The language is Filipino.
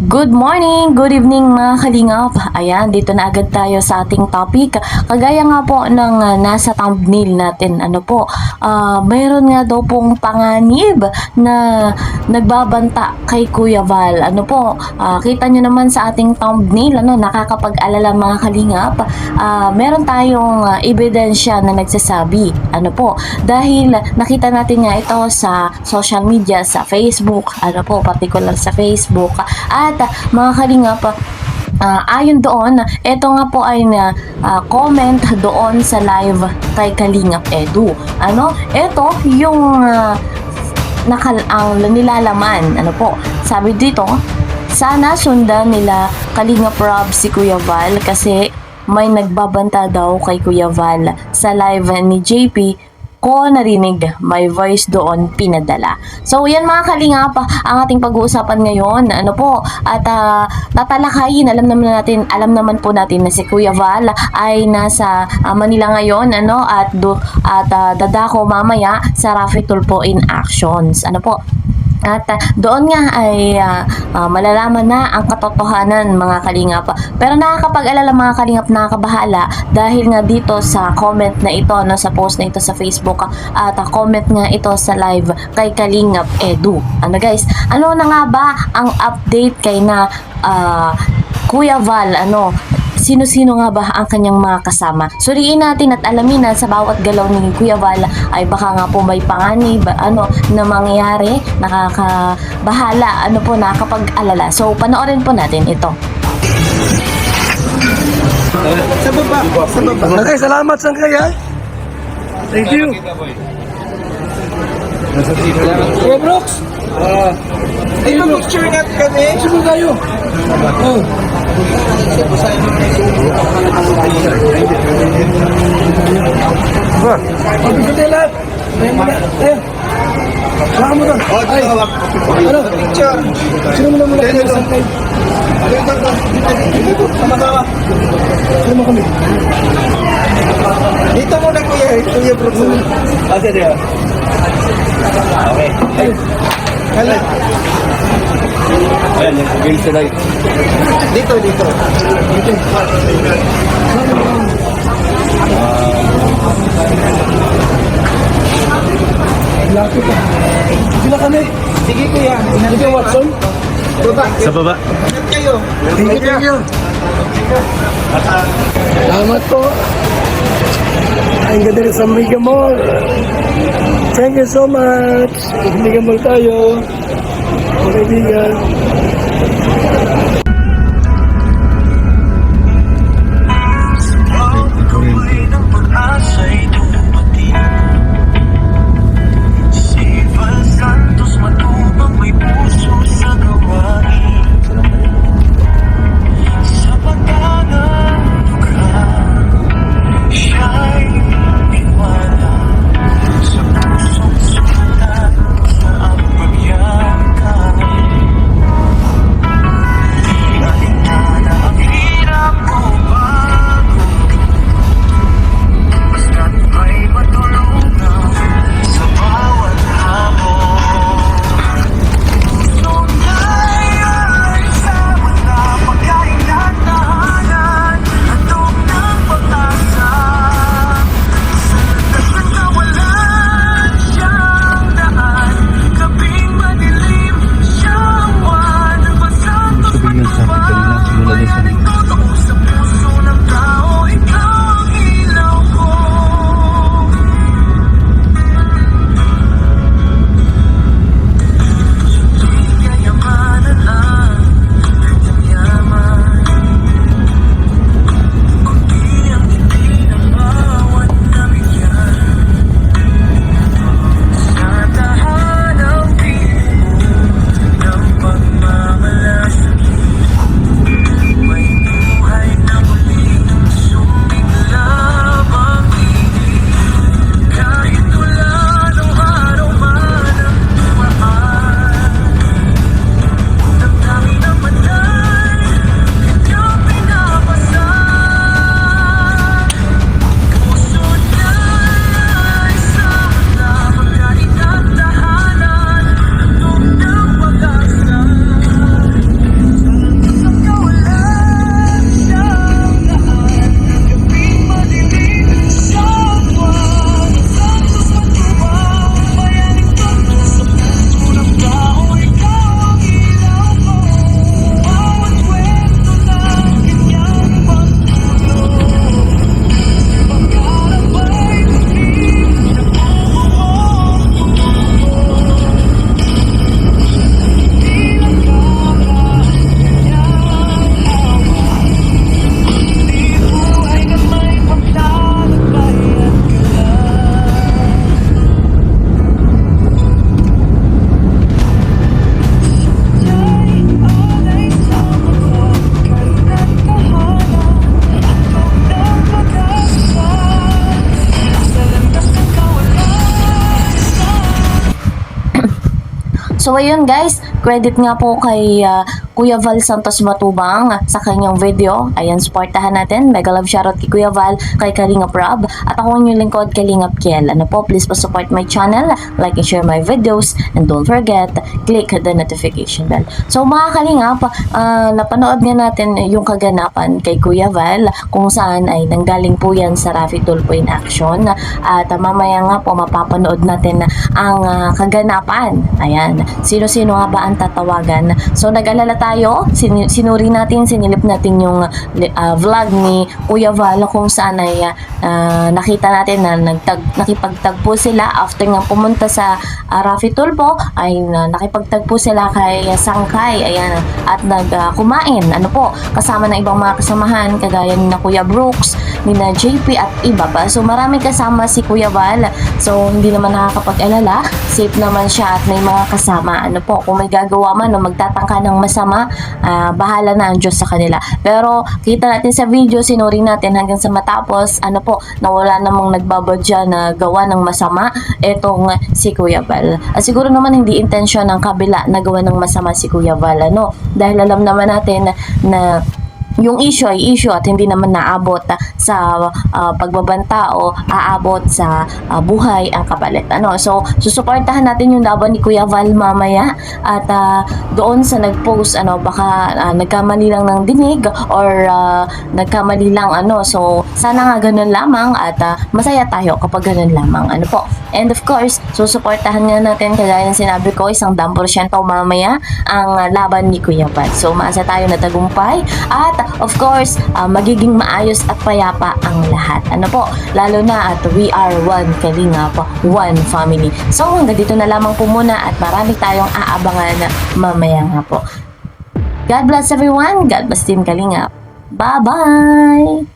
Good morning, good evening mga kalingap. Ayan, dito na agad tayo sa ating topic. Kagaya nga po ng nasa thumbnail natin, mayroon nga daw pong panganib na nagbabanta kay Kuya Val. Kita nyo naman sa ating thumbnail, nakakapag-alala mga kalingap. Meron tayong ebidensya na nagsasabi. Dahil nakita natin nga ito sa social media, sa Facebook, particular sa Facebook. At mga kalingap, ayon doon, ito nga po ay comment doon sa live kay Kalingap Edu. Ito yung ang nilalaman. Sabi dito, sana sundan nila Kalingap Rob si Kuya Val kasi may nagbabanta daw kay Kuya Val sa live ni JP ko narinig, may voice doon pinadala. So yan mga kalingap, ang ating pag-uusapan ngayon, at tatalakayin, alam naman po natin na si Kuya Val ay nasa Manila ngayon, at dadako mamaya sa Rafi Tulfo in Actions. At doon nga ay malalaman na ang katotohanan mga kalingap. Pero nakakapag-alala mga kalingap, nakakabahala dahil nga dito sa comment na ito, sa post na ito sa Facebook, at comment nga ito sa live kay Kalingap Edu. Guys, na nga ba ang update kay na Kuya Val? Sino-sino nga ba ang kanyang mga kasama? Suriin natin at alamin na sa bawat galaw ni Kuya Val ay baka nga po may panganib na mangyayari, nakakabahala, nakakapag-alala. So panoorin po natin ito. Sa baba. Okay, salamat sa kaya. Thank you. Hey, Brooks. Ito picture natin kami. Sino tayo? Oh. Pagkisa tayo lahat. Saka mo doon. Ay, Picture. sino mo na mula kayo sa kay? Sama-sama. Sino mo kami? Dito muna Kuya Brooks. Sige. Okay. Ay, Kalat. Ayan, yung game sila. Dito. lapit ah. Sila kami. Sige Kuya. Sige, Watson. Baba. Sa baba. Ingat kayo. Thank you. Salamat po. Ang ganda rin sa Mega Mall. Thank you so much. Mega Mall tayo. Mga kaibigan. So ayun guys, credit nga po kay Kuya Val Santos Matubang sa kanyang video. Ayan, supportahan natin. Mega love shoutout kay Kuya Val, kay Kalingap Rob, at ako ang inyong lingkod, Kalingap Kiel. Ano po, please po support my channel, like and share my videos, and don't forget, click the notification bell. So mga Kalingap, napanood nga natin yung kaganapan kay Kuya Val, kung saan ay nanggaling po yan sa Raffy Tulfo in action. At mamaya nga po mapapanood natin ang kaganapan. Ayan, sino-sino nga ba ang tatawagan? So nag-alala tayo, sinuri natin, sinilip natin yung vlog ni Kuya Val, kung saan ay nakita natin na nakipagtagpo sila after nga pumunta sa Raffy Tulfo, ay nakipagtagpo sila kay Sangkay. Ayan, at kumain, ano po, kasama ng ibang mga kasamahan kagaya ni na Kuya Brooks, ni na JP at iba pa. So maraming kasama si Kuya Val, so hindi naman nakakapag-alala, safe naman siya at may mga kasama. Ano po, kung may gagawa man o magtatangka ng masama, bahala na ang Diyos sa kanila. Pero kita natin sa video, sinuri natin hanggang sa matapos, ano po, na wala namang nagbabadya na gawa ng masama etong si Kuya Val. At siguro naman hindi intensyon ng kabila na gawa ng masama si Kuya Val, ano, dahil alam naman natin na yung issue ay issue at hindi naman naabot sa pagbabanta o aabot sa buhay ang kapalit. Ano? So, susuportahan natin yung laban ni Kuya Val mamaya, at doon sa nag-post, ano, baka nagkamali lang ng dinig or nagkamali lang, ano. So, sana nga ganun lamang at masaya tayo kapag ganun lamang. Ano po? And of course, susuportahan nga natin, kagaya ng sinabi ko, 100% mamaya ang laban ni Kuya Val. So, maasa tayo na tagumpay at of course, magiging maayos at payapa ang lahat. Ano po? Lalo na at we are one Kalingap, one family. So, hanggang dito na lamang po muna at marami tayong aabangan mamaya nga po. God bless everyone. God bless Team Kalingap. Bye-bye!